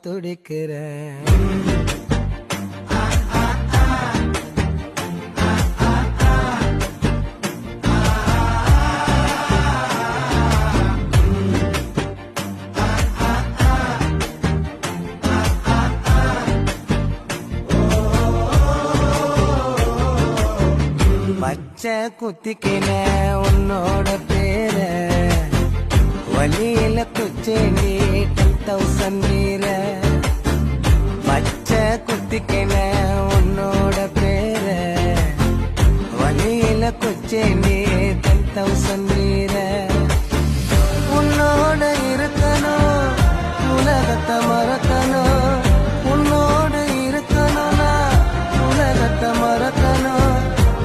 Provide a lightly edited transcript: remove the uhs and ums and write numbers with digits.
துடிக்கிறேன். பச்சை குத்திக்கின உன்னோட பேர வழியில குச்சேண்டி 10,000 மீற. பச்சை குத்திக்கின உன்னோட பேர வழியில குச்சேண்டி 10,000